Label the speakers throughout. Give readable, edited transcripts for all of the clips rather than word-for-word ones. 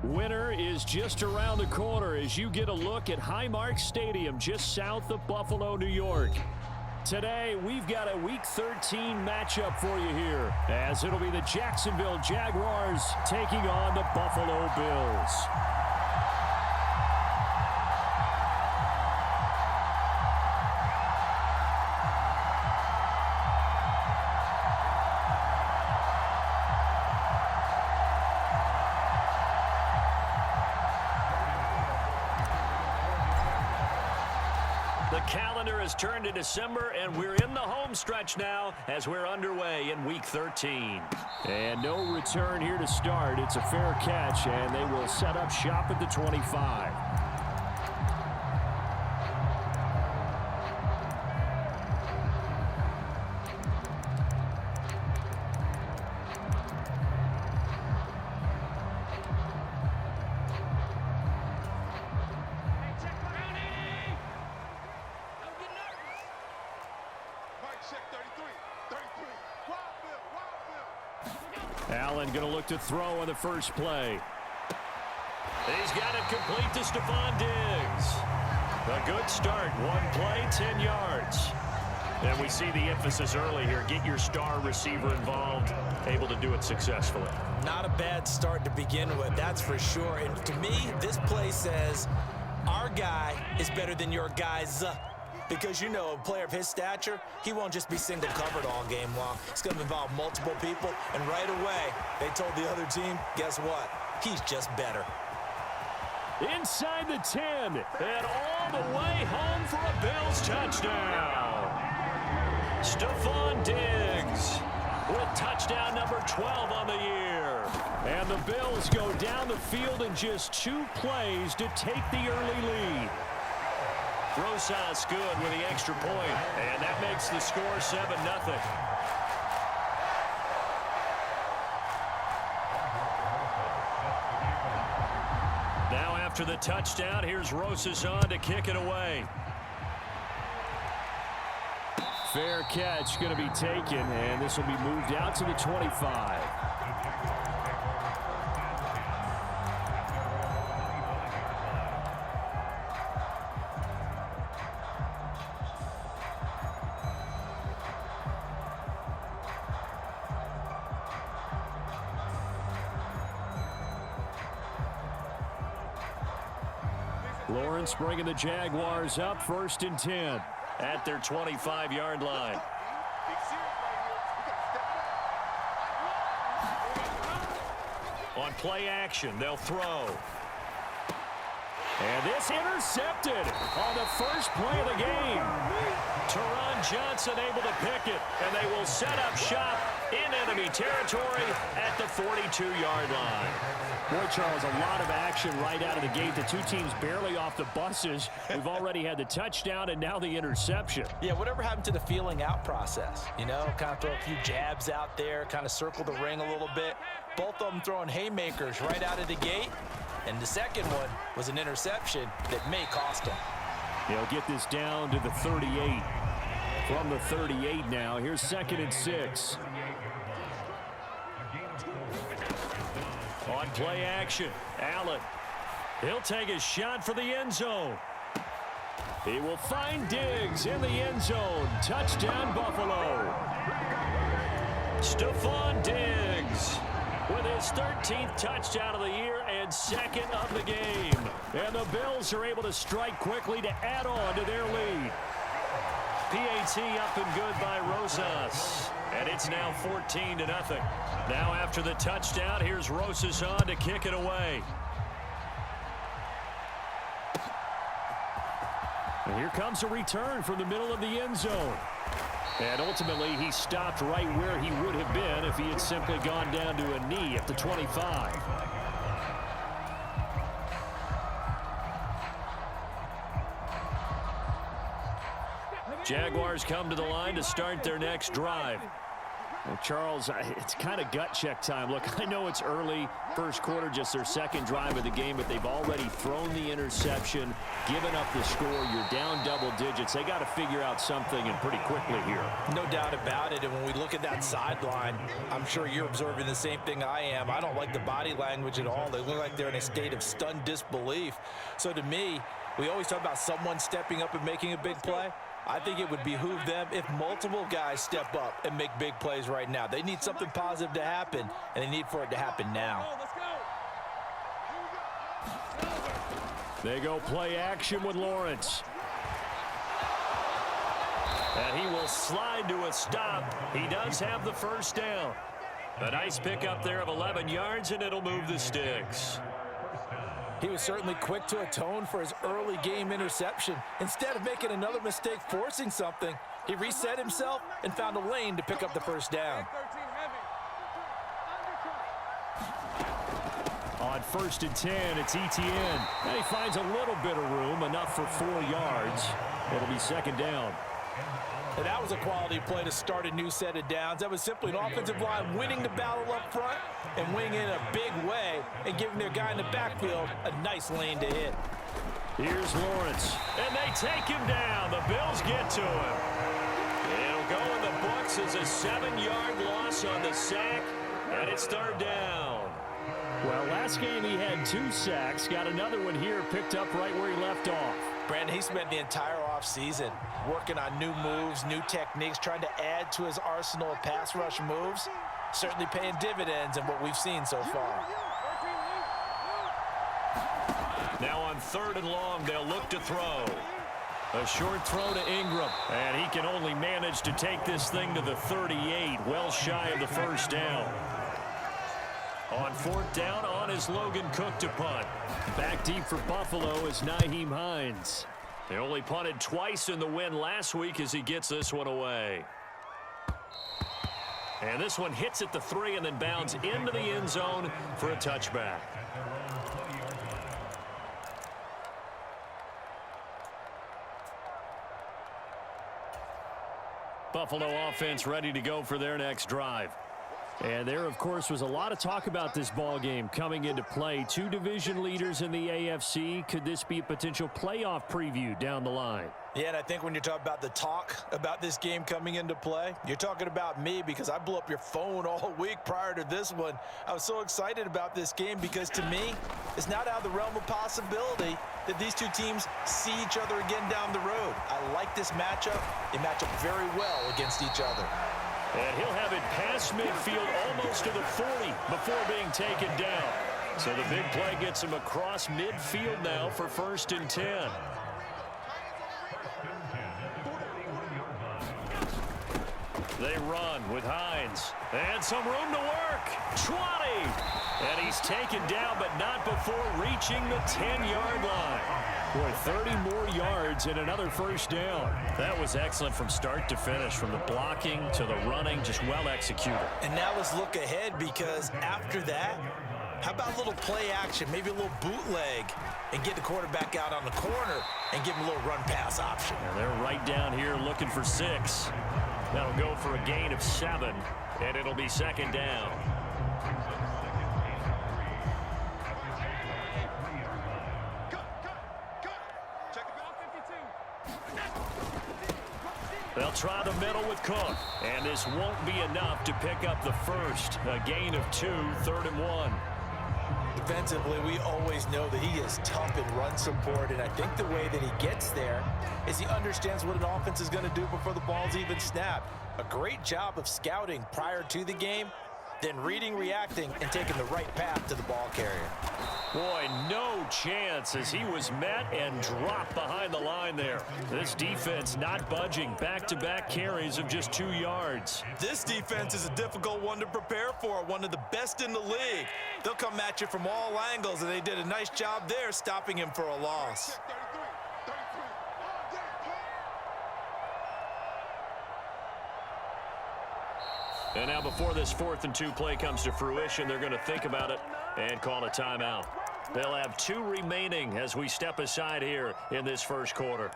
Speaker 1: Winter is just around the corner as you get a look at Highmark Stadium just south of Buffalo, New York. Today, we've got a Week 13 matchup for you here, as it'll be the Jacksonville Jaguars taking on the Buffalo Bills. The calendar has turned to December, and we're in the home stretch now as we're underway in Week 13. And no return here to start. It's a fair catch, and they will set up shop at the 25. Allen going to look to throw on the first play. He's got it complete to Stephon Diggs. A good start. One play, 10 yards. And we see the emphasis early here. Get your star receiver involved, able to do it successfully.
Speaker 2: Not a bad start to begin with, that's for sure. And to me, this play says our guy is better than your guy's. Because, you know, a player of his stature, he won't just be single covered all game long. It's going to involve multiple people, and right away, they told the other team, guess what? He's just better.
Speaker 1: Inside the 10, and all the way home for a Bills touchdown. Stephon Diggs with touchdown number 12 on the year. And the Bills go down the field in just 2 plays to take the early lead. Rosas good with the extra point, and that makes the score 7-0. Now after the touchdown, here's Rosas on to kick it away. Fair catch going to be taken, and this will be moved out to the 25. Lawrence bringing the Jaguars up 1st and 10 at their 25-yard line. On play action, they'll throw. And this intercepted on the first play of the game. Teron Johnson able to pick it, and they will set up shop in enemy territory at the 42-yard line. Boy, Charles, a lot of action right out of the gate. The 2 teams barely off the buses. We've already had the touchdown and now the interception.
Speaker 2: Yeah, whatever happened to the feeling out process? You know, kind of throw a few jabs out there, kind of circle the ring a little bit. Both of them throwing haymakers right out of the gate. And the second one was an interception that may cost them.
Speaker 1: They'll get this down to the 38. From the 38 now, here's 2nd and 6. On play action, Allen. He'll take a shot for the end zone. He will find Diggs in the end zone. Touchdown, Buffalo. Stephon Diggs with his 13th touchdown of the year and 2nd of the game. And the Bills are able to strike quickly to add on to their lead. PAT up and good by Rosas. And it's now 14-0. Now after the touchdown, here's Rosas on to kick it away. And here comes a return from the middle of the end zone. And ultimately, he stopped right where he would have been if he had simply gone down to a knee at the 25. Jaguars come to the line to start their next drive. Well, Charles, it's kind of gut check time. Look, I know it's early, first quarter, just their second drive of the game, but they've already thrown the interception, given up the score. You're down double digits. They got to figure out something, and pretty quickly here.
Speaker 2: No doubt about it, and when we look at that sideline, I'm sure you're observing the same thing I am. I don't like the body language at all. They look like they're in a state of stunned disbelief. So to me, we always talk about someone stepping up and making a big play. I think it would behoove them if multiple guys step up and make big plays right now. They need something positive to happen, and they need for it to happen now.
Speaker 1: They go play action with Lawrence. And he will slide to a stop. He does have the first down. A nice pickup there of 11 yards, and it'll move the sticks.
Speaker 2: He was certainly quick to atone for his early game interception. Instead of making another mistake forcing something, he reset himself and found a lane to pick up the first down.
Speaker 1: On 1st and 10, it's Etienne. And he finds a little bit of room, enough for 4 yards. It'll be second down.
Speaker 2: And that was a quality play to start a new set of downs. That was simply an offensive line winning the battle up front and winning in a big way and giving their guy in the backfield a nice lane to hit.
Speaker 1: Here's Lawrence, and they take him down. The Bills get to him. It'll go in the books as a 7-yard loss on the sack, and it's third down. Well, last game he had 2 sacks. Got another one here, picked up right where he left off.
Speaker 2: Brandon, he spent the entire offseason working on new moves, new techniques, trying to add to his arsenal of pass rush moves. Certainly paying dividends in what we've seen so far.
Speaker 1: Now on 3rd and long, they'll look to throw. A short throw to Ingram, and he can only manage to take this thing to the 38, well shy of the first down. On 4th down, on is Logan Cook to punt. Back deep for Buffalo is Nyheim Hines. They only punted twice in the win last week as he gets this one away. And this one hits at the 3 and then bounds into the end zone for a touchback. Buffalo offense ready to go for their next drive. And there, of course, was a lot of talk about this ball game coming into play. 2 division leaders in the AFC. Could this be a potential playoff preview down the line?
Speaker 2: Yeah, and I think when you're talking about the talk about this game coming into play, you're talking about me because I blew up your phone all week prior to this one. I was so excited about this game because to me, it's not out of the realm of possibility that these 2 teams see each other again down the road. I like this matchup. They match up very well against each other.
Speaker 1: And he'll have it past midfield almost to the 40 before being taken down. So the big play gets him across midfield now for 1st and 10. They run with Hines. And some room to work. 20. And he's taken down, but not before reaching the 10-yard line. Boy, 30 more yards and another first down. That was excellent from start to finish, from the blocking to the running, just well executed.
Speaker 2: And now let's look ahead because after that, how about a little play action, maybe a little bootleg, and get the quarterback out on the corner and give him a little run-pass option.
Speaker 1: And they're right down here looking for 6. That'll go for a gain of 7, and it'll be second down. They'll try the middle with Cook, and this won't be enough to pick up the first. A gain of 2, 3rd and 1.
Speaker 2: Defensively, we always know that he is tough in run support, and I think the way that he gets there is he understands what an offense is going to do before the ball's even snapped. A great job of scouting prior to the game, then reading, reacting, and taking the right path to the ball carrier.
Speaker 1: Boy, no chance as he was met and dropped behind the line there. This defense not budging. Back-to-back carries of just 2 yards.
Speaker 2: This defense is a difficult one to prepare for, one of the best in the league. They'll come at you from all angles, and they did a nice job there stopping him for a loss.
Speaker 1: And now before this 4th and 2 play comes to fruition, they're going to think about it and call a timeout. They'll have 2 remaining as we step aside here in this first quarter.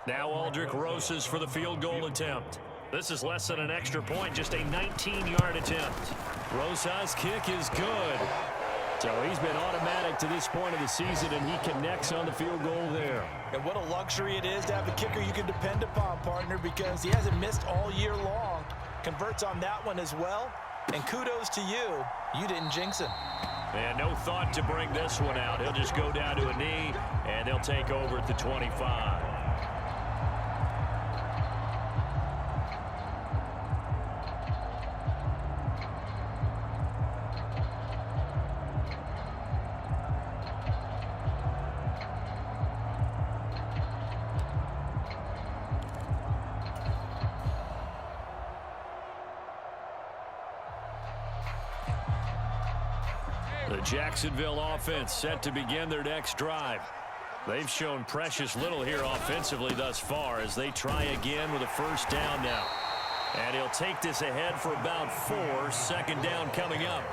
Speaker 1: Now Aldrich Rosas for the field goal attempt. This is less than an extra point, just a 19-yard attempt. Rosas' kick is good. So he's been automatic to this point of the season, and he connects on the field goal there.
Speaker 2: And what a luxury it is to have a kicker you can depend upon, partner, because he hasn't missed all year long. Converts on that one as well. And kudos to you. You didn't jinx him.
Speaker 1: And no thought to bring this one out. He'll just go down to a knee, and they'll take over at the 25. The Jacksonville offense set to begin their next drive. They've shown precious little here offensively thus far as they try again with a first down now. And he'll take this ahead for about 4. Second down coming up.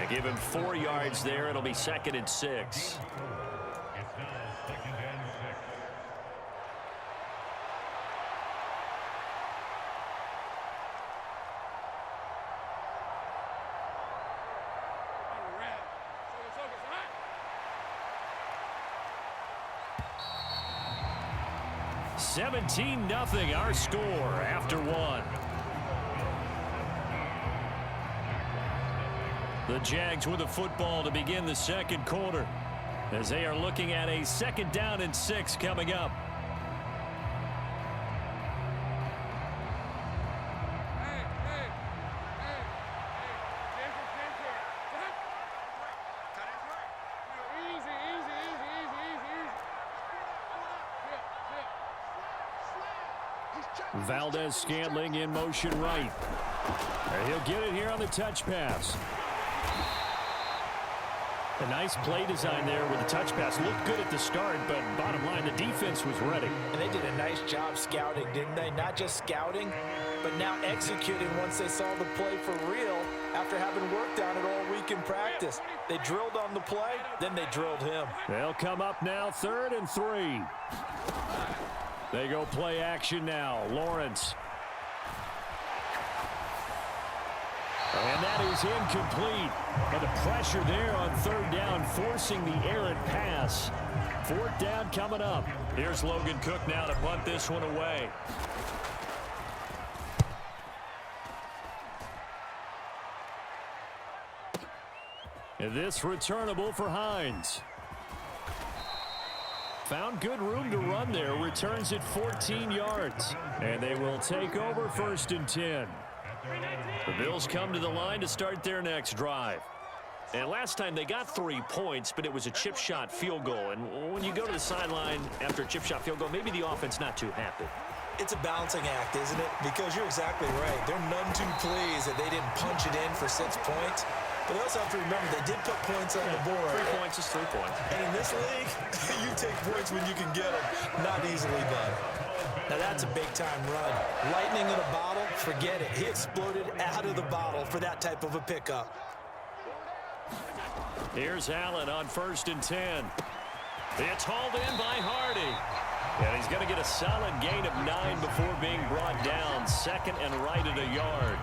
Speaker 1: They give him 4 yards there. It'll be 2nd and 6. (17-0) our score after 1. The Jags with the football to begin the second quarter as they are looking at a 2nd down and 6 coming up. Valdez-Scantling in motion right. And he'll get it here on the touch pass. A nice play design there with the touch pass. Looked good at the start, but bottom line, the defense was ready.
Speaker 2: And they did a nice job scouting, didn't they? Not just scouting, but now executing once they saw the play for real after having worked on it all week in practice. They drilled on the play, then they drilled him.
Speaker 1: They'll come up now 3rd and 3. They go play action now. Lawrence. And that is incomplete. And the pressure there on 3rd down, forcing the errant pass. 4th down coming up. Here's Logan Cook now to punt this one away. And this returnable for Hines. Found good room to run there. Returns it 14 yards. And they will take over 1st and 10. The Bills come to the line to start their next drive. And last time they got 3 points, but it was a chip shot field goal. And when you go to the sideline after a chip shot field goal, maybe the offense not too happy.
Speaker 2: It's a balancing act, isn't it? Because you're exactly right. They're none too pleased that they didn't punch it in for 6 points. But they also have to remember they did put points on the board.
Speaker 1: 3 points is 3 points.
Speaker 2: And in this league, you take points when you can get them. Not easily done. Now that's a big-time run. Lightning in a bottle, forget it. He exploded out of the bottle for that type of a pickup.
Speaker 1: Here's Allen on 1st and 10. It's hauled in by Hardy. And he's going to get a solid gain of 9 before being brought down. 2nd and right at a yard.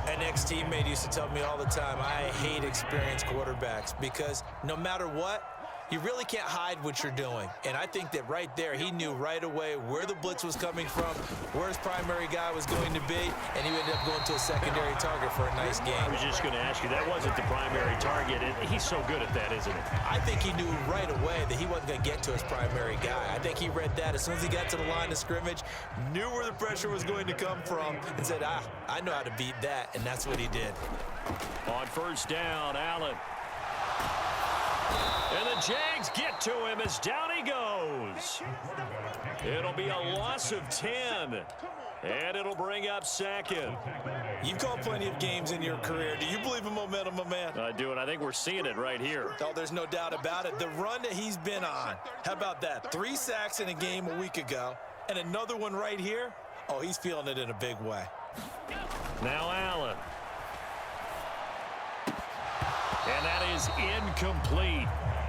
Speaker 2: An ex-teammate used to tell me all the time, I hate experienced quarterbacks because no matter what, you really can't hide what you're doing. And I think that right there, he knew right away where the blitz was coming from, where his primary guy was going to be, and he ended up going to a secondary target for a nice game.
Speaker 1: I was just going to ask you, that wasn't the primary target. He's so good at that, isn't he?
Speaker 2: I think he knew right away that he wasn't going to get to his primary guy. I think he read that as soon as he got to the line of scrimmage, knew where the pressure was going to come from, and said, I know how to beat that, and that's what he did.
Speaker 1: On 1st down, Allen. And the Jags get to him as down he goes. It'll be a loss of 10. And it'll bring up 2nd.
Speaker 2: You've called plenty of games in your career. Do you believe in momentum, my man?
Speaker 1: I do, and I think we're seeing it right here.
Speaker 2: Oh, there's no doubt about it. The run that he's been on. How about that? 3 sacks in a game a week ago. And another one right here. Oh, he's feeling it in a big way.
Speaker 1: Now Allen. And that is incomplete.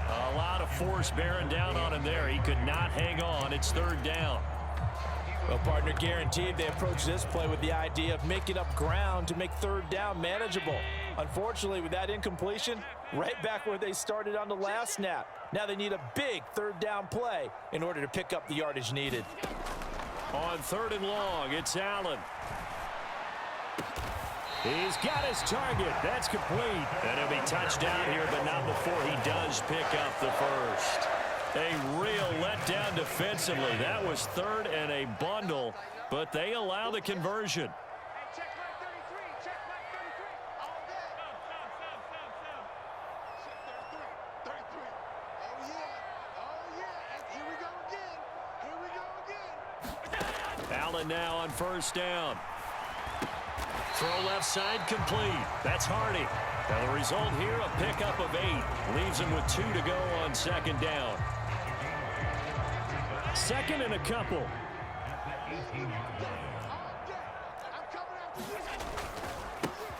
Speaker 1: A lot of force bearing down on him there. He could not hang on. It's third down.
Speaker 2: Well, partner, guaranteed they approach this play with the idea of making up ground to make third down manageable. Unfortunately, with that incompletion, right back where they started on the last snap. Now they need a big third down play in order to pick up the yardage needed.
Speaker 1: On third and long, it's Allen. He's got his target. That's complete. And he'll be touchdown here, but not before he does pick up the first. A real letdown defensively. That was third and a bundle, but they allow the conversion.
Speaker 3: Check my 33. Check my 33. All day. Check 33. 33. Oh, yeah. Oh, yeah. And here we go again. Here we go again.
Speaker 1: Allen now on first down. Throw left side complete. That's Hardy. Now the result here, a pickup of 8. Leaves him with 2 to go on second down. Second and a couple.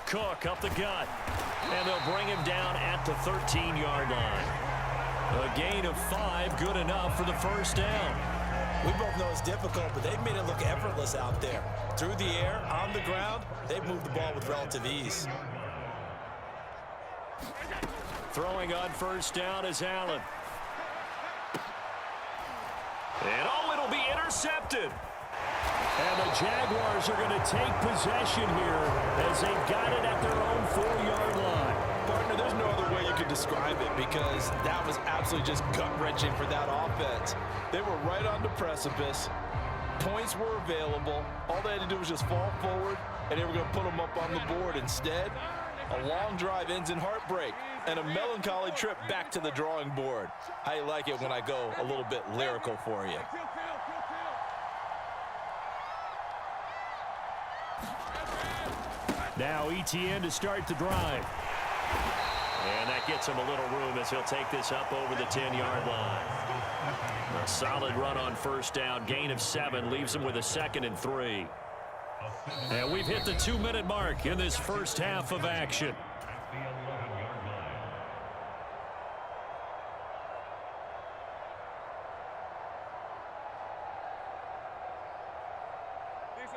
Speaker 1: Cook up the gut. And they'll bring him down at the 13-yard line. A gain of 5, good enough for the first down.
Speaker 2: We both know it's difficult, but they've made it look effortless out there. Through the air, on the ground, they've moved the ball with relative ease.
Speaker 1: Throwing on first down is Allen. And oh, it'll be intercepted. And the Jaguars are going to take possession here as they've got it at their own 4-yard line.
Speaker 2: Partner, there's no other way you could describe it because that was absolutely just gut-wrenching for that offense. They were right on the precipice. Points were available. All they had to do was just fall forward, and they were going to put them up on the board. Instead, a long drive ends in heartbreak and a melancholy trip back to the drawing board. How you like it when I go a little bit lyrical for you?
Speaker 1: Now ETN to start the drive. And that gets him a little room as he'll take this up over the 10-yard line. A solid run on first down. Gain of 7 leaves him with a 2nd and 3. And we've hit the 2-minute mark in this first half of action.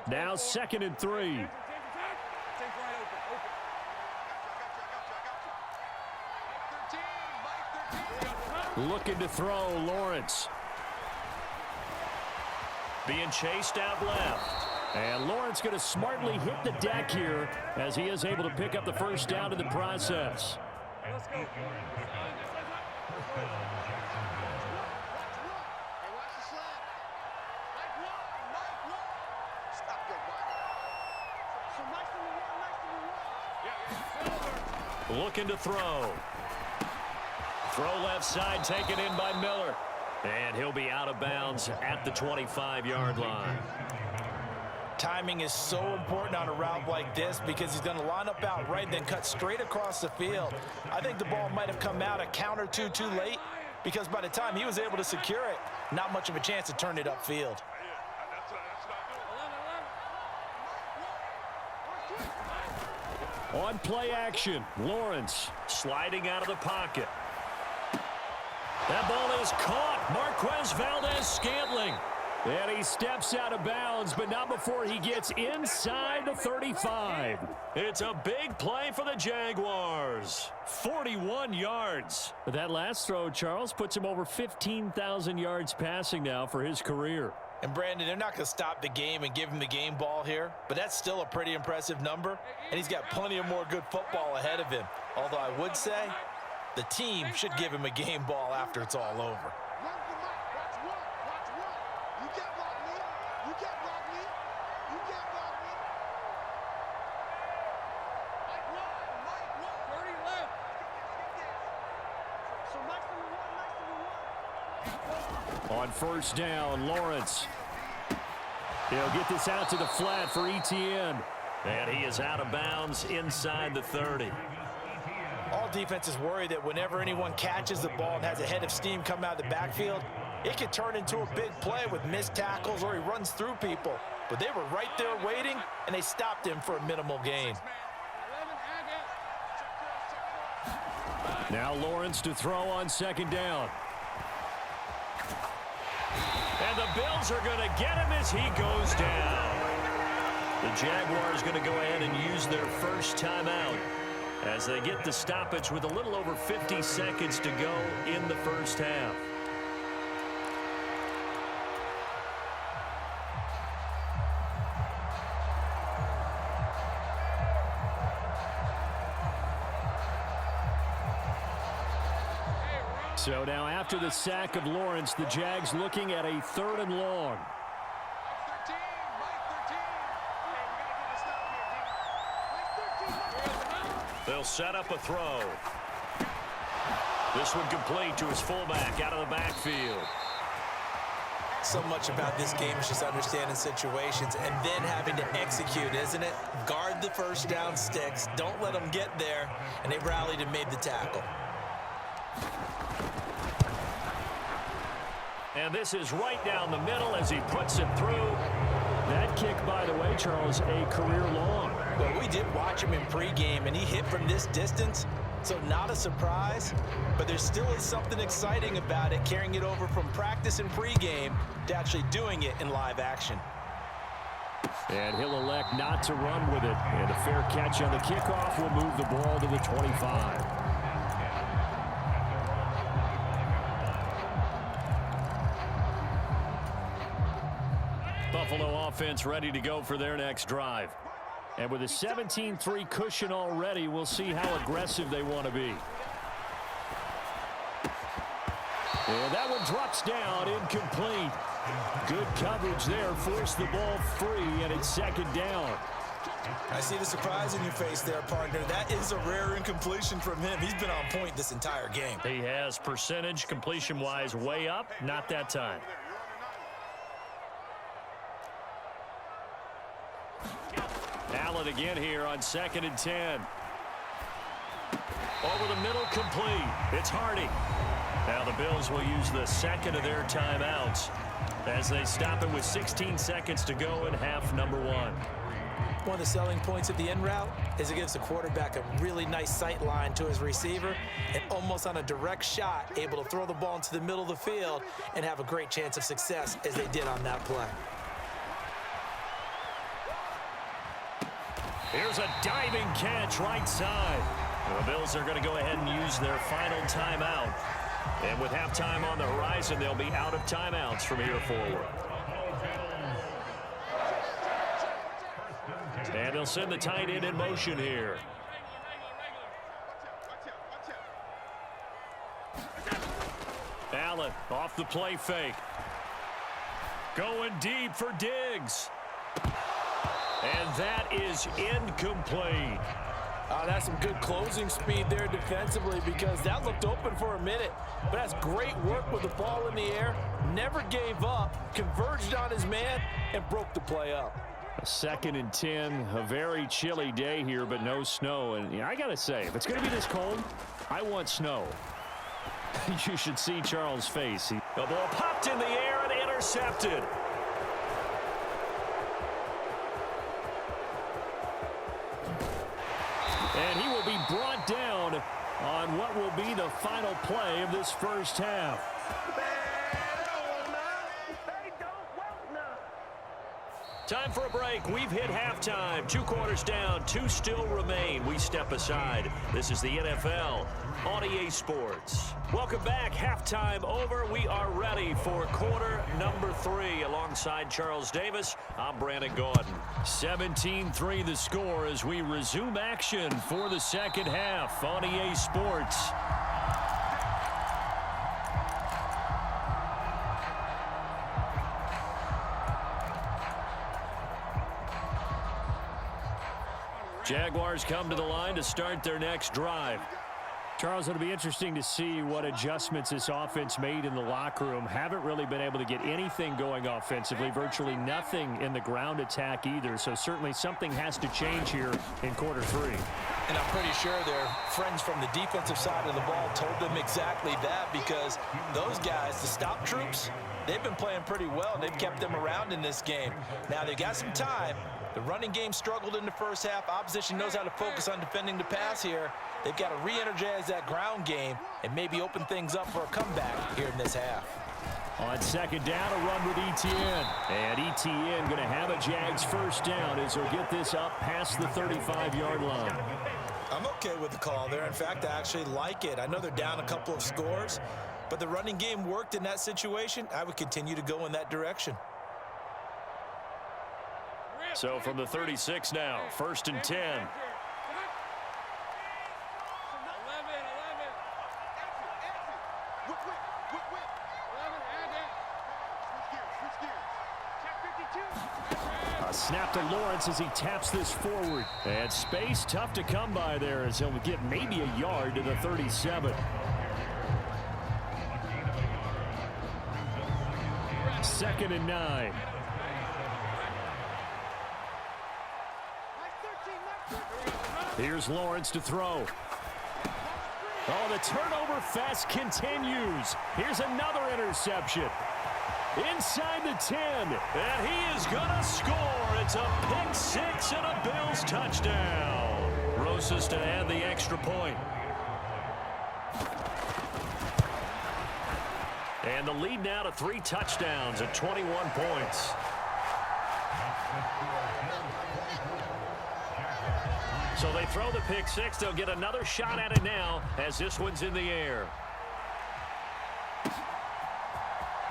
Speaker 1: Now 2nd and 3. Looking to throw, Lawrence. Being chased out left. And Lawrence going to smartly hit the deck here as he is able to pick up the first down in the process.
Speaker 3: Let's go.
Speaker 1: Looking to throw. Throw left side taken in by Miller. And he'll be out of bounds at the 25-yard line.
Speaker 2: Timing is so important on a route like this because he's going to line up out right, then cut straight across the field. I think the ball might have come out a count or two too late because by the time he was able to secure it, not much of a chance to turn it upfield.
Speaker 1: On play action, Lawrence sliding out of the pocket. That ball is caught. Marquez Valdez-Scantling. And he steps out of bounds, but not before he gets inside the 35. It's a big play for the Jaguars. 41 yards. But that last throw, Charles, puts him over 15,000 yards passing now for his career.
Speaker 2: And Brandon, they're not going to stop the game and give him the game ball here, but that's still a pretty impressive number, and he's got plenty of more good football ahead of him. Although I would say the team should give him a game ball after it's all over.
Speaker 1: On first down, Lawrence. He'll get this out to the flat for ETN. And he is out of bounds inside the 30.
Speaker 2: All defenses worry that whenever anyone catches the ball and has a head of steam come out of the backfield, it could turn into a big play with missed tackles or he runs through people. But they were right there waiting, and they stopped him for a minimal gain.
Speaker 1: Now Lawrence to throw on second down. And the Bills are going to get him as he goes down. The Jaguars going to go ahead and use their first timeout as they get the stoppage with a little over 50 seconds to go in the first half. So now after the sack of Lawrence, the Jags looking at a 3rd and long. They'll set up a throw. This one complete to his fullback out of the backfield.
Speaker 2: So much about this game is just understanding situations and then having to execute, isn't it? Guard the first down sticks. Don't let them get there. And they rallied and made the tackle.
Speaker 1: And this is right down the middle as he puts it through. That kick, by the way, Charles, a career long.
Speaker 2: Well, we did watch him in pregame, and he hit from this distance, so not a surprise. But there still is something exciting about it, carrying it over from practice and pregame to actually doing it in live action.
Speaker 1: And he'll elect not to run with it. And a fair catch on the kickoff will move the ball to the 25. Buffalo offense ready to go for their next drive. And with a 17-3 cushion already, we'll see how aggressive they want to be. And that one drops down, incomplete. Good coverage there, forced the ball free, and it's second down.
Speaker 2: I see the surprise in your face there, partner. That is a rare incompletion from him. He's been on point this entire game.
Speaker 1: He has percentage completion-wise way up, not that time. Allen again here on 2nd and 10. Over the middle, complete. It's Hardy. Now the Bills will use the second of their timeouts as they stop it with 16 seconds to go in half number 1.
Speaker 2: One of the selling points of the end route is it gives the quarterback a really nice sight line to his receiver and almost on a direct shot able to throw the ball into the middle of the field and have a great chance of success as they did on that play.
Speaker 1: Here's a diving catch right side. The Bills are going to go ahead and use their final timeout. And with halftime on the horizon, they'll be out of timeouts from here forward. And they'll send the tight end in motion here. Allen off the play fake. Going deep for Diggs. And that is incomplete.
Speaker 4: That's some good closing speed there defensively because that looked open for a minute. But that's great work with the ball in the air. Never gave up, converged on his man, and broke the play up.
Speaker 1: A 2nd and 10, a very chilly day here, but no snow. And I got to say, if it's going to be this cold, I want snow. You should see Charles' face. The ball popped in the air and intercepted. And he will be brought down on what will be the final play of this first half. Time for a break. We've hit halftime. 2 quarters down. 2 still remain. We step aside. This is the NFL on EA Sports. Welcome back. Halftime over. We are ready for quarter number 3. Alongside Charles Davis, I'm Brandon Gordon. 17-3 the score as we resume action for the second half on EA Sports. Jaguars come to the line to start their next drive. Charles, it'll be interesting to see what adjustments this offense made in the locker room. Haven't really been able to get anything going offensively, virtually nothing in the ground attack either. So certainly something has to change here in quarter 3.
Speaker 2: And I'm pretty sure their friends from the defensive side of the ball told them exactly that, because those guys, the stop troops, they've been playing pretty well. They've kept them around in this game. Now they've got some time. The running game struggled in the first half. Opposition knows how to focus on defending the pass here. They've got to re-energize that ground game and maybe open things up for a comeback here in this half.
Speaker 1: On second down, a run with Etienne. And Etienne going to have a Jags first down as he'll get this up past the 35-yard line.
Speaker 2: I'm okay with the call there. In fact, I actually like it. I know they're down a couple of scores, but the running game worked in that situation. I would continue to go in that direction.
Speaker 1: So from the 36 now, 1st and 10. A snap to Lawrence as he taps this forward. And space tough to come by there as he'll get maybe a yard to the 37. Second and 9. Here's Lawrence to throw. Oh, the turnover fest continues. Here's another interception. Inside the 10, and he is going to score. It's a pick six and a Bills touchdown. Rosas to add the extra point. And the lead now to 3 touchdowns at 21 points. So they throw the pick six. They'll get another shot at it now as this one's in the air.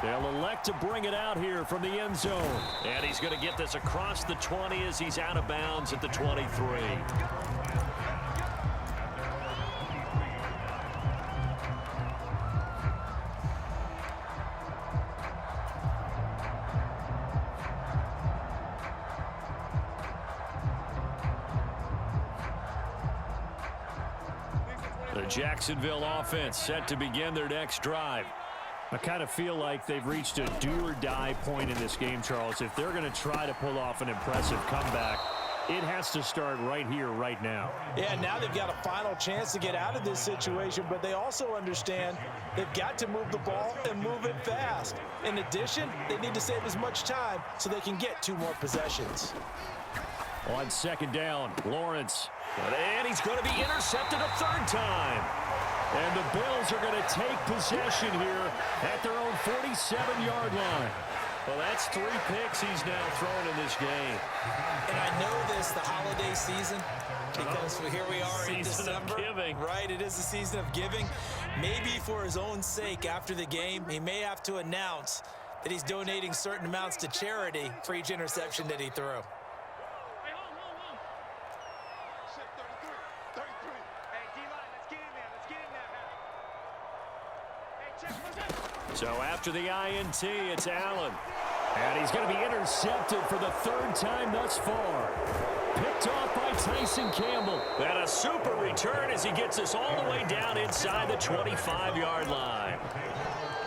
Speaker 1: They'll elect to bring it out here from the end zone. And he's going to get this across the 20 as he's out of bounds at the 23. The Jacksonville offense set to begin their next drive. I kind of feel like they've reached a do-or-die point in this game, Charles. If they're going to try to pull off an impressive comeback, it has to start right here, right now.
Speaker 2: Yeah, now they've got a final chance to get out of this situation, but they also understand they've got to move the ball and move it fast. In addition, they need to save as much time so they can get 2 more possessions.
Speaker 1: On second down, Lawrence. And he's going to be intercepted a 3rd time. And the Bills are going to take possession here at their own 47-yard line. Well, that's 3 picks he's now thrown in this game.
Speaker 2: And I know this, the holiday season, because here we are in December.
Speaker 1: Season of giving.
Speaker 2: Right, it is the season of giving. Maybe for his own sake after the game, he may have to announce that he's donating certain amounts to charity for each interception that he threw.
Speaker 1: So after the INT, it's Allen. And he's going to be intercepted for the 3rd time thus far. Picked off by Tyson Campbell. And a super return as he gets us all the way down inside the 25-yard line.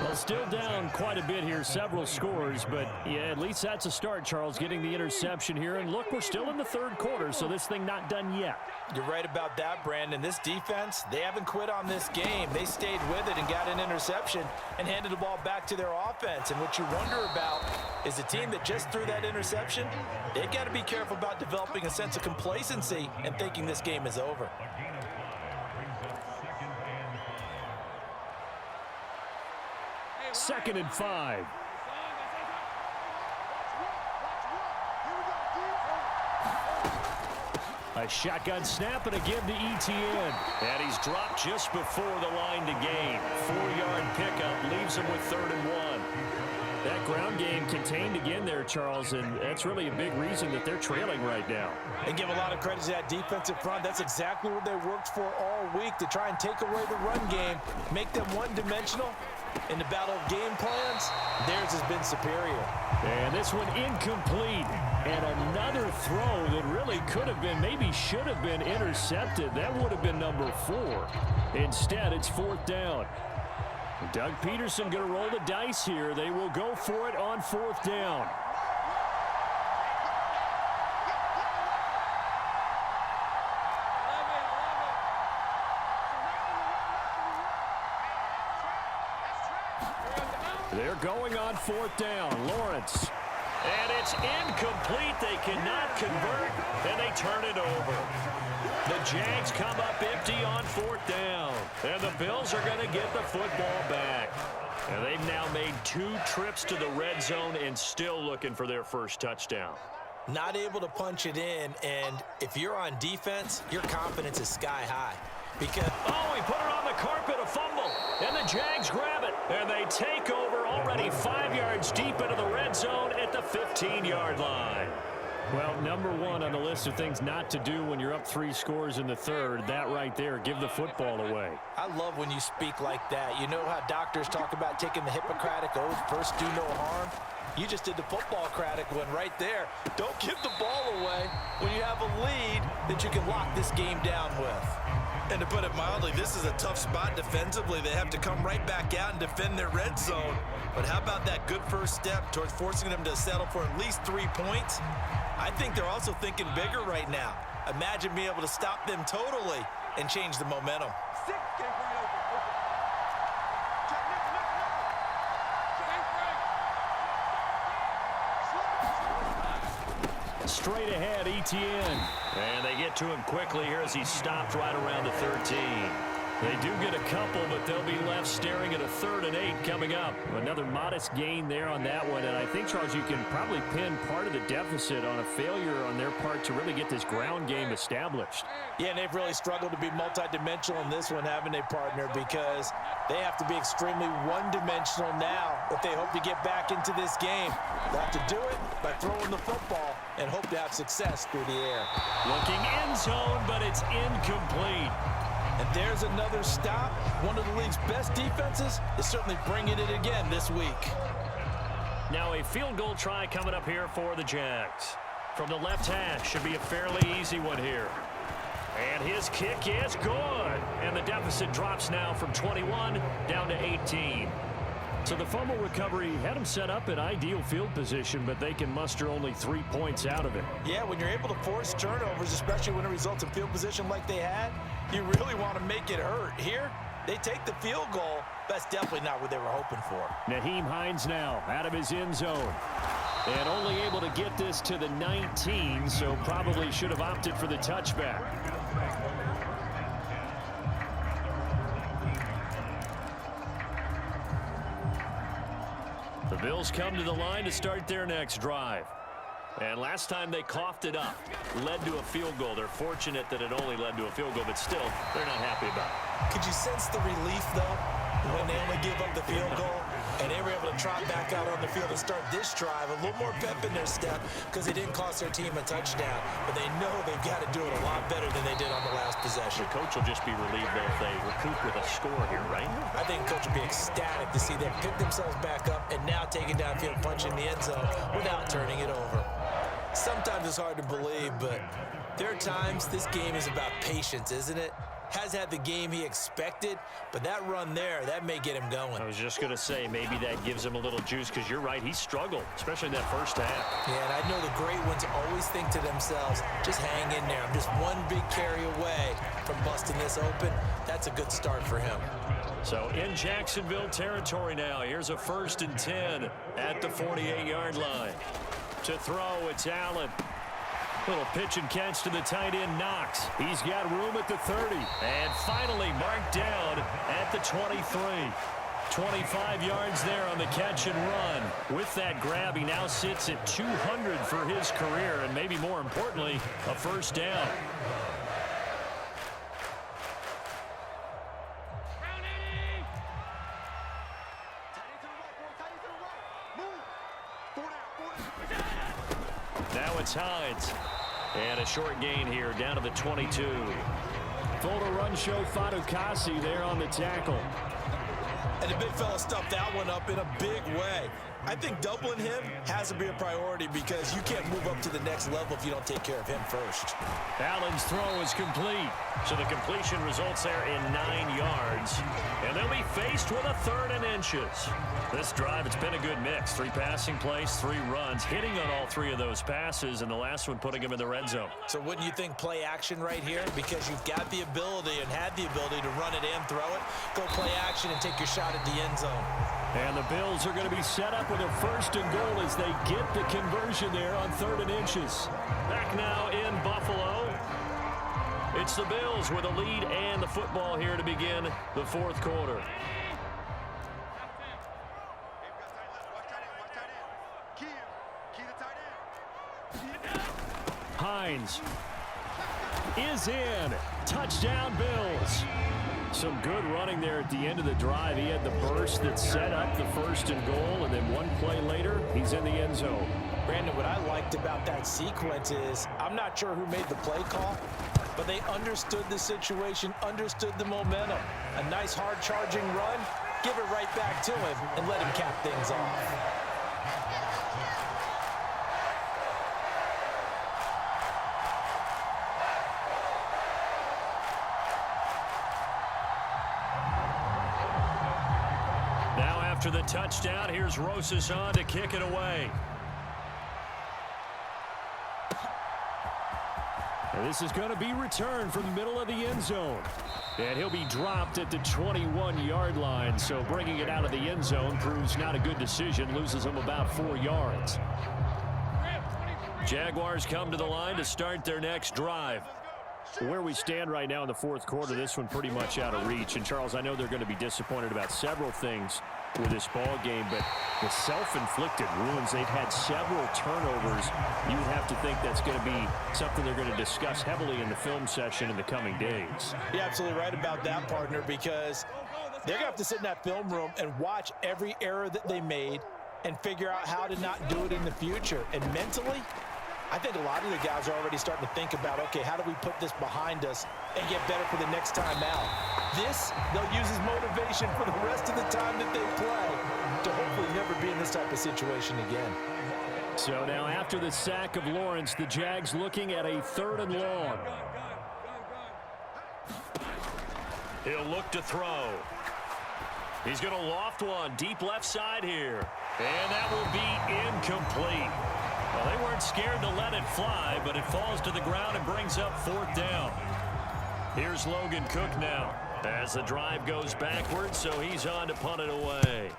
Speaker 1: Well, still down quite a bit here, several scores, but yeah, at least that's a start, Charles, getting the interception here. And look, we're still in the 3rd quarter, so this thing not done yet.
Speaker 2: You're right about that, Brandon. This defense, they haven't quit on this game. They stayed with it and got an interception and handed the ball back to their offense. And what you wonder about is the team that just threw that interception, they've got to be careful about developing a sense of complacency and thinking this game is over.
Speaker 1: Second and 5. A shotgun snap and a give to Etienne. And he's dropped just before the line to gain. 4-yard pickup leaves him with 3rd and 1. That ground game contained again there, Charles, and that's really a big reason that they're trailing right now.
Speaker 2: They give a lot of credit to that defensive front. That's exactly what they worked for all week, to try and take away the run game, make them one-dimensional. In the battle of game plans, theirs has been superior.
Speaker 1: And this one incomplete. And another throw that really could have been, maybe should have been intercepted. That would have been number 4. Instead, it's 4th down. Doug Peterson going to roll the dice here. They will go for it on 4th down. They're going on 4th down. Lawrence. And it's incomplete. They cannot convert, and they turn it over. The Jags come up empty on 4th down. And the Bills are going to get the football back. And they've now made 2 trips to the red zone and still looking for their first touchdown.
Speaker 2: Not able to punch it in, and if you're on defense, your confidence is sky high. Because
Speaker 1: he put it on the carpet, a fumble, and the Jags grab it, and they take over already 5 yards deep into the red zone at the 15-yard line. Well, number 1 on the list of things not to do when you're up 3 scores in the third, that right there, give the football away.
Speaker 2: I love when you speak like that. You know how doctors talk about taking the Hippocratic oath, first do no harm? You just did the football-cratic one right there. Don't give the ball away when you have a lead that you can lock this game down with.
Speaker 4: And to put it mildly, this is a tough spot defensively. They have to come right back out and defend their red zone. But how about that good first step towards forcing them to settle for at least 3 points? I think they're also thinking bigger right now. Imagine being able to stop them totally and change the momentum.
Speaker 1: Straight ahead, Etienne. And they get to him quickly here as he stopped right around the 13. They do get a couple, but they'll be left staring at a 3rd and 8 coming up. Another modest gain there on that one, and I think, Charles, you can probably pin part of the deficit on a failure on their part to really get this ground game established.
Speaker 2: Yeah, and they've really struggled to be multidimensional in this one, haven't they, partner? Because they have to be extremely one-dimensional now if they hope to get back into this game. They'll have to do it by throwing the football and hope to have success through the air.
Speaker 1: Looking end zone, but it's incomplete.
Speaker 2: And there's another stop. One of the league's best defenses is certainly bringing it again this week.
Speaker 1: Now a field goal try coming up here for the Jags. From the left hash, should be a fairly easy one here. And his kick is good. And the deficit drops now from 21 down to 18. So the fumble recovery had them set up in ideal field position, but they can muster only 3 points out of it.
Speaker 2: Yeah, when you're able to force turnovers, especially when it results in field position like they had, you really want to make it hurt. Here, they take the field goal. That's definitely not what they were hoping for.
Speaker 1: Nyheim Hines now out of his end zone. And only able to get this to the 19, so probably should have opted for the touchback. The Bills come to the line to start their next drive. And last time they coughed it up, led to a field goal. They're fortunate that it only led to a field goal, but still, they're not happy about it.
Speaker 2: Could you sense the relief, though, when they only give up the field goal? And they were able to trot back out on the field and start this drive. A little more pep in their step because it didn't cost their team a touchdown. But they know they've got to do it a lot better than they did on the last possession.
Speaker 1: The coach will just be relieved though if they recoup with a score here, right?
Speaker 2: I think the coach will be ecstatic to see them pick themselves back up and now take it downfield, punching the end zone without turning it over. Sometimes it's hard to believe, but there are times this game is about patience, isn't it? Has had the game he expected, but that run there, that may get him going.
Speaker 1: I was just going to say, maybe that gives him a little juice because you're right, he struggled, especially in that first half.
Speaker 2: Yeah, and I know the great ones always think to themselves, just hang in there. I'm just one big carry away from busting this open. That's a good start for him.
Speaker 1: So in Jacksonville territory now, here's a 1st and 10 at the 48-yard line. To throw, it's Allen. Little pitch and catch to the tight end, Knox. He's got room at the 30. And finally marked down at the 23. 25 yards there on the catch and run. With that grab, he now sits at 200 for his career, and maybe more importantly, a first down. Now it's Hines. And a short gain here down to the 22. Full to run show Fatukasi there on the tackle.
Speaker 2: And the big fella stuffed that one up in a big way. I think doubling him has to be a priority because you can't move up to the next level if you don't take care of him first.
Speaker 1: Allen's throw is complete. So the completion results there in 9 yards. And they'll be faced with a 3rd and inches. This drive, it's been a good mix. 3 passing plays, 3 runs, hitting on all 3 of those passes, and the last one putting him in the red zone.
Speaker 2: So wouldn't you think play action right here? Because you've got the ability and had the ability to run it and throw it. Go play action and take your shot at the end zone.
Speaker 1: And the Bills are going to be set up with a 1st and goal as they get the conversion there on 3rd and inches. Back now in Buffalo. It's the Bills with a lead and the football here to begin the 4th quarter. Hines is in. Touchdown, Bills. Some good running there at the end of the drive. He had the burst that set up the 1st and goal, and then one play later, he's in the end zone.
Speaker 4: Brandon, what I liked about that sequence is I'm not sure who made the play call, but they understood the situation, understood the momentum. A nice hard charging run, give it right back to him, and let him cap things off.
Speaker 1: After the touchdown, here's Rosas on to kick it away. And this is going to be returned from the middle of the end zone. And he'll be dropped at the 21-yard line, so bringing it out of the end zone proves not a good decision, loses him about 4 yards. Jaguars come to the line to start their next drive. Where we stand right now in the 4th quarter, this one pretty much out of reach. And, Charles, I know they're going to be disappointed about several things with this ball game, but the self-inflicted wounds, they've had several turnovers. You would have to think that's going to be something they're going to discuss heavily in the film session in the coming days.
Speaker 4: You're absolutely right about that, partner, because they're going to have to sit in that film room and watch every error that they made and figure out how to not do it in the future. And mentally, I think a lot of the guys are already starting to think about, okay, how do we put this behind us and get better for the next time out? This, they'll use as motivation for the rest of the time that they play to hopefully never be in this type of situation again.
Speaker 1: So now after the sack of Lawrence, the Jags looking at a 3rd and long. He'll look to throw. He's going to loft one deep left side here. And that will be incomplete. Well, they weren't scared to let it fly, but it falls to the ground and brings up 4th down. Here's Logan Cook now as the drive goes backwards, so he's on to punt it away.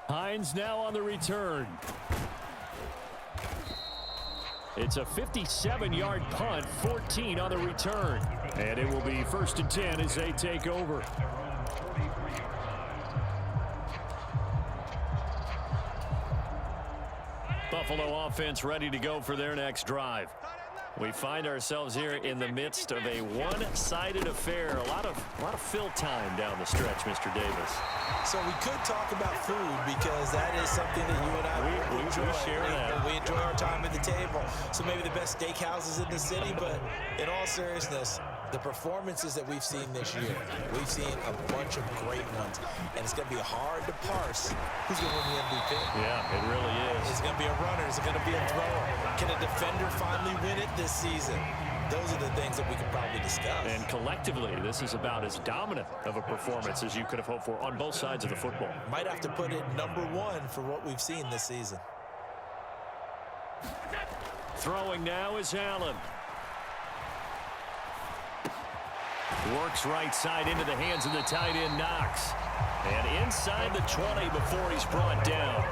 Speaker 1: Hines now on the return. It's a 57-yard punt, 14 on the return. And it will be 1st and 10 as they take over. Buffalo offense ready to go for their next drive. We find ourselves here in the midst of a one-sided affair. A lot of fill time down the stretch, Mr. Davis.
Speaker 2: So we could talk about food because that is something that you and I enjoy.
Speaker 1: We share that.
Speaker 2: We enjoy our time at the table. So maybe the best steakhouses in the city, but in all seriousness, the performances that we've seen this year, we've seen a bunch of great ones, and it's going to be hard to parse who's going to win the MVP.
Speaker 1: Yeah, it really is.
Speaker 2: Is it going to be a runner? Is it going to be a thrower? Can a defender finally win it this season? Those are the things that we could probably discuss.
Speaker 1: And collectively, this is about as dominant of a performance as you could have hoped for on both sides of the football.
Speaker 2: Might have to put it #1 for what we've seen this season.
Speaker 1: Throwing now is Allen. Works right side into the hands of the tight end, Knox. And inside the 20 before he's brought down.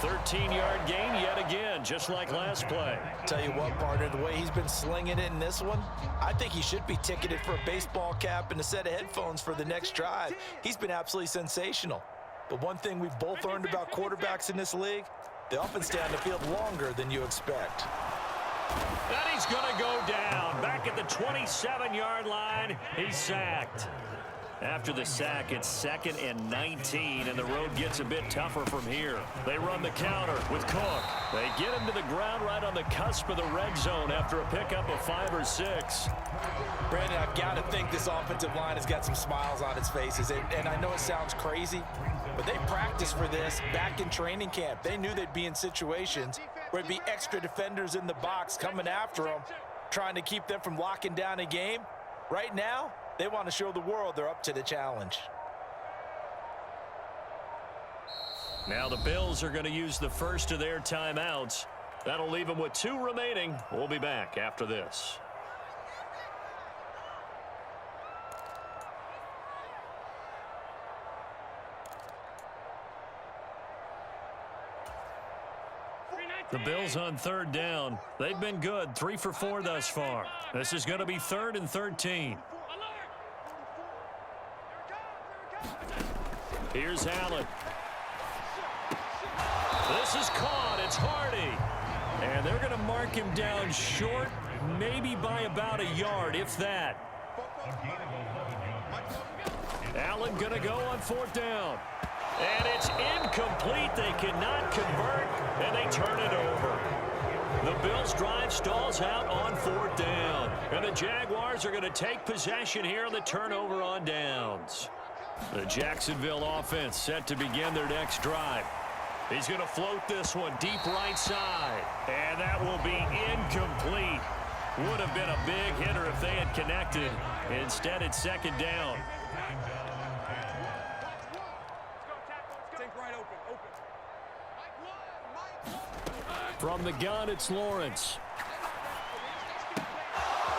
Speaker 1: 13-yard gain yet again, just like last play.
Speaker 4: Tell you what, partner, the way he's been slinging it in this one, I think he should be ticketed for a baseball cap and a set of headphones for the next drive. He's been absolutely sensational. But one thing we've both learned about quarterbacks in this league, they often stay on the field longer than you expect.
Speaker 1: And he's going to go down. Back at the 27-yard line, he's sacked. After the sack, it's 2nd and 19, and the road gets a bit tougher from here. They run the counter with Cook. They get him to the ground right on the cusp of the red zone after a pickup of 5 or 6.
Speaker 4: Brandon, I've got to think this offensive line has got some smiles on its faces, and I know it sounds crazy, but they practiced for this back in training camp. They knew they'd be in situations where it'd be extra defenders in the box coming after them, trying to keep them from locking down a game. Right now, they want to show the world they're up to the challenge.
Speaker 1: Now the Bills are going to use the first of their timeouts. That'll leave them with 2 remaining. We'll be back after this. The Bills on third down. They've been good, 3 for 4 thus far. This is going to be 3rd and 13. Here's Allen. This is caught. It's Hardy. And they're going to mark him down short, maybe by about a yard, if that. Allen going to go on 4th down. And it's incomplete. They cannot convert, and they turn it over. The Bills' drive stalls out on 4th down. And the Jaguars are going to take possession here on the turnover on downs. The Jacksonville offense set to begin their next drive. He's going to float this one deep right side. And that will be incomplete. Would have been a big hitter if they had connected. Instead, it's 2nd down. From the gun, it's Lawrence.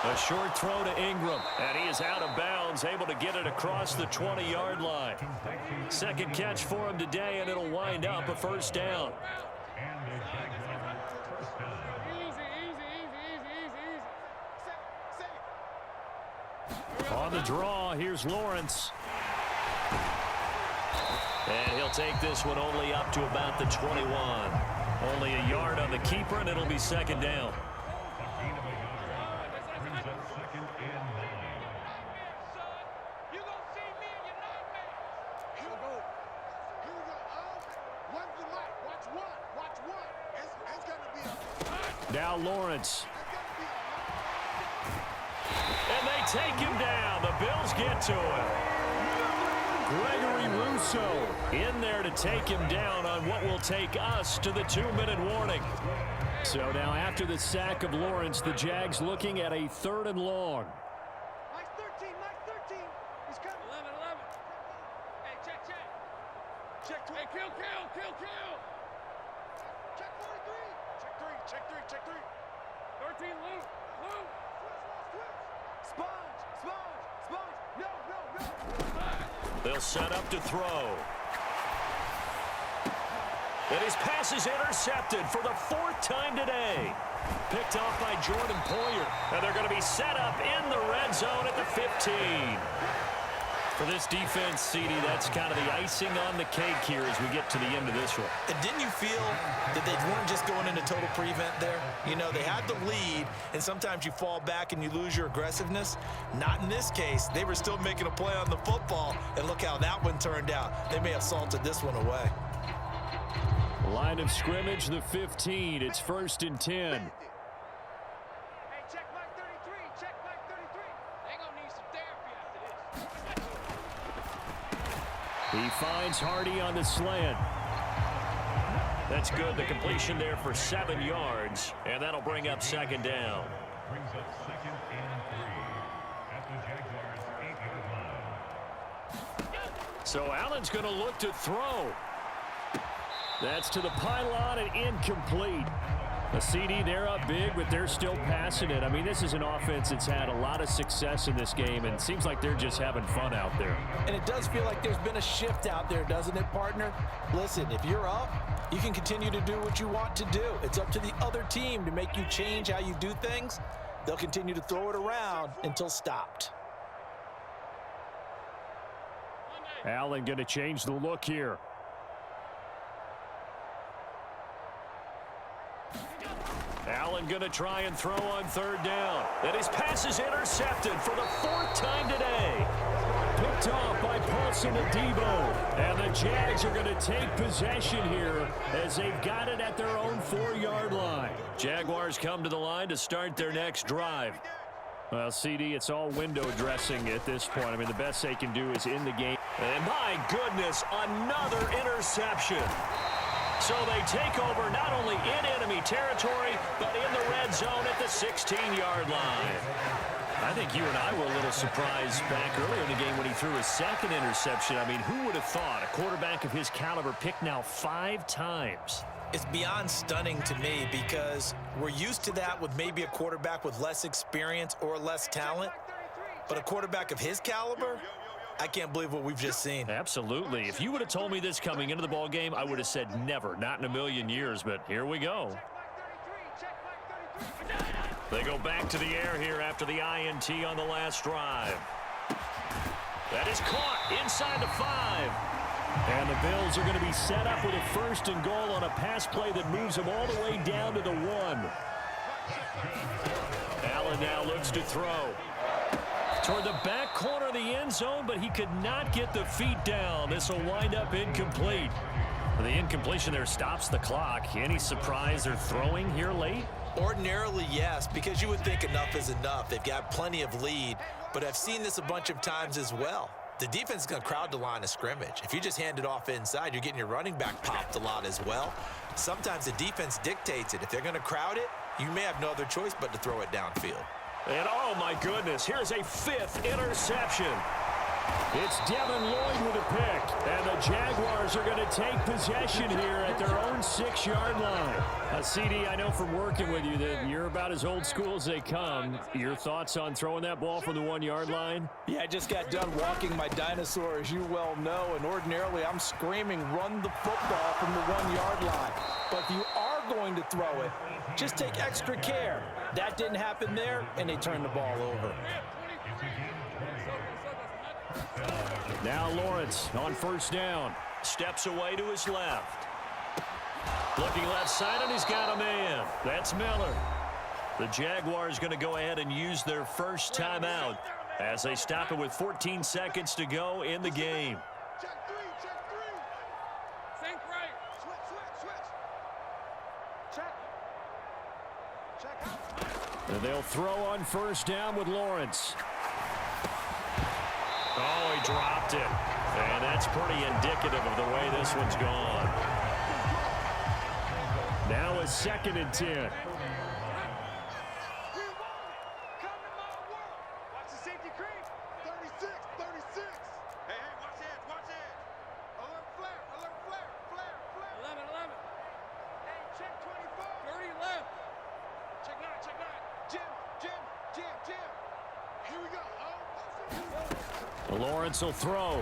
Speaker 1: A short throw to Ingram, and he is out of bounds, able to get it across the 20-yard line. 2nd catch for him today, and it'll wind up a 1st down. On the draw, here's Lawrence. And he'll take this one only up to about the 21. Only a yard on the keeper, and it'll be 2nd down. Now Lawrence. And they take him down. The Bills get to him. Gregory Rousseau in there to take him down on what will take us to the 2-minute warning. So now after the sack of Lawrence, the Jags looking at a 3rd and long.
Speaker 3: Mike 13, Mike 13. He's coming. 11, 11. Hey, check. Check 12. Hey, kill. Check 43. Check 3. 13, Luke. Sponge. No.
Speaker 1: They'll set up to throw. And his pass is intercepted for the 4th time today. Picked off by Jordan Poyer. And they're going to be set up in the red zone at the 15. For this defense, CD, that's kind of the icing on the cake here as we get to the end of this one.
Speaker 2: And didn't you feel that they weren't just going into total prevent there? You know, they had the lead, and sometimes you fall back and you lose your aggressiveness. Not in this case. They were still making a play on the football, and look how that one turned out. They may have salted this one away.
Speaker 1: Line of scrimmage, the 15. It's 1st and 10.
Speaker 3: Hey, check Mike 33. Check Mike 33. They're going to need some therapy after this.
Speaker 1: He finds Hardy on the slant. That's good. The completion there for 7 yards, and that'll bring up 2nd down.
Speaker 5: Brings up 2nd and 3 at the Jaguars' 8-yard line.
Speaker 1: So Allen's going to look to throw. That's to the pylon and incomplete. The CD, they're up big, but they're still passing it. I mean, this is an offense that's had a lot of success in this game, and it seems like they're just having fun out there.
Speaker 4: And it does feel like there's been a shift out there, doesn't it, partner? Listen, if you're up, you can continue to do what you want to do. It's up to the other team to make you change how you do things. They'll continue to throw it around until stopped.
Speaker 1: Allen going to change the look here. Allen going to try and throw on 3rd down. And his pass is intercepted for the 4th time today. Picked off by Paulson Adebo. And the Jags are going to take possession here as they've got it at their own 4-yard line. Jaguars come to the line to start their next drive. Well, CD, it's all window dressing at this point. I mean, the best they can do is in the game. And my goodness, another interception. So they take over not only in enemy territory, but in the red zone at the 16-yard line. I think you and I were a little surprised back earlier in the game when he threw his 2nd interception. I mean, who would have thought a quarterback of his caliber picked now 5 times?
Speaker 2: It's beyond stunning to me because we're used to that with maybe a quarterback with less experience or less talent. But a quarterback of his caliber, I can't believe what we've just seen.
Speaker 1: Absolutely. If you would have told me this coming into the ball game, I would have said never, not in a million years. But here we go. They go back to the air here after the INT on the last drive. That is caught inside the 5. And the Bills are going to be set up with a 1st and goal on a pass play that moves them all the way down to the 1. Allen now looks to throw. Toward the back corner of the end zone, but he could not get the feet down. This will wind up incomplete. The incompletion there stops the clock. Any surprise they're throwing here late?
Speaker 2: Ordinarily, yes, because you would think enough is enough. They've got plenty of lead, but I've seen this a bunch of times as well. The defense is going to crowd the line of scrimmage. If you just hand it off inside, you're getting your running back popped a lot as well. Sometimes the defense dictates it. If they're going to crowd it, you may have no other choice but to throw it downfield.
Speaker 1: And oh my goodness, here's a 5th interception. It's Devin Lloyd with a pick, and the Jaguars are going to take possession here at their own 6-yard line. CD, I know from working with you that you're about as old school as they come. Your thoughts on throwing that ball from the 1-yard line?
Speaker 4: Yeah, I just got done walking my dinosaur, as you well know, and ordinarily I'm screaming, run the football from the 1-yard line. But if you are going to throw it, just take extra care. That didn't happen there, and they turned the ball over.
Speaker 1: Now Lawrence on 1st down. Steps away to his left. Looking left side, and he's got a man. That's Miller. The Jaguars going to go ahead and use their first timeout as they stop it with 14 seconds to go in the game.
Speaker 3: Check 3, check 3. Think right. Switch. Check out.
Speaker 1: And they'll throw on 1st down with Lawrence. Oh, he dropped it. And that's pretty indicative of the way this one's gone. Now a 2nd and 10.
Speaker 3: Come in my world. Watch the safety creep. 36. Hey, watch it. Alert flare. 11. Hey, check 24. 30 left. Check 9. Jim. Here we go.
Speaker 1: Lawrence will throw.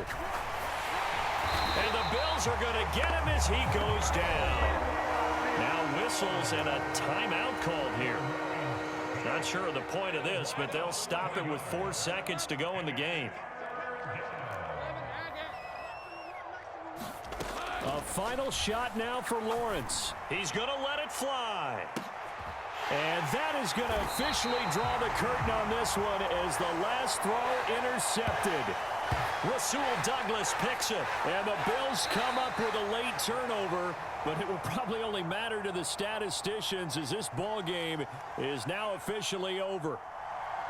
Speaker 1: And the Bills are going to get him as he goes down. Now whistles and a timeout called here. Not sure of the point of this, but they'll stop it with 4 seconds to go in the game. A final shot now for Lawrence. He's going to let it fly. And that is going to officially draw the curtain on this one as the last throw intercepted. Rasul Douglas picks it, and the Bills come up with a late turnover, but it will probably only matter to the statisticians as this ball game is now officially over.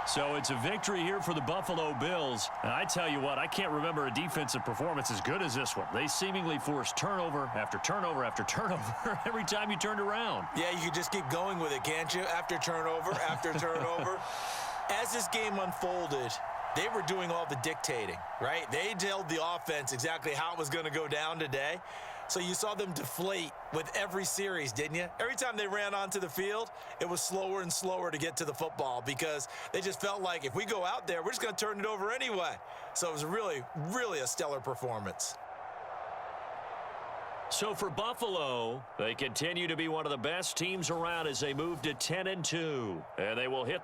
Speaker 1: So it's a victory here for the Buffalo Bills. And I tell you what, I can't remember a defensive performance as good as this one. They seemingly forced turnover after turnover after turnover every time you turned around.
Speaker 2: Yeah, you can just keep going with it, can't you? After turnover, after turnover. As this game unfolded, they were doing all the dictating, right? They told the offense exactly how it was going to go down today. So you saw them deflate with every series, didn't you? Every time they ran onto the field, it was slower and slower to get to the football because they just felt like if we go out there, we're just going to turn it over anyway. So it was really, really a stellar performance.
Speaker 1: So for Buffalo, they continue to be one of the best teams around as they move to 10-2. And they will hit the